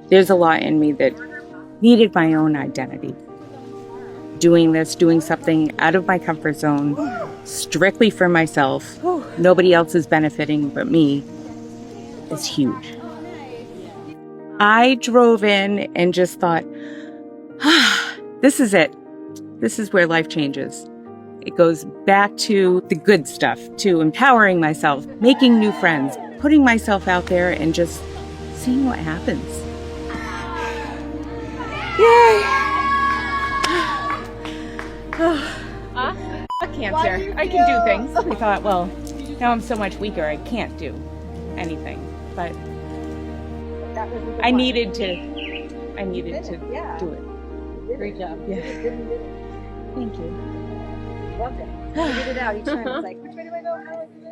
there's a lot in me that needed my own identity. Doing something out of my comfort zone, strictly for myself, nobody else is benefiting but me, is huge. I drove in and just thought, this is it. This is where life changes. It goes back to the good stuff, to empowering myself, making new friends, putting myself out there and just seeing what happens. Yay! Cancer. I can do things. I thought, well, now I'm so much weaker, I can't do anything. But I needed to do it. Great job. Yeah. Thank you. Loved it. You did it out each time. It's like, which way do I go? How do I do this?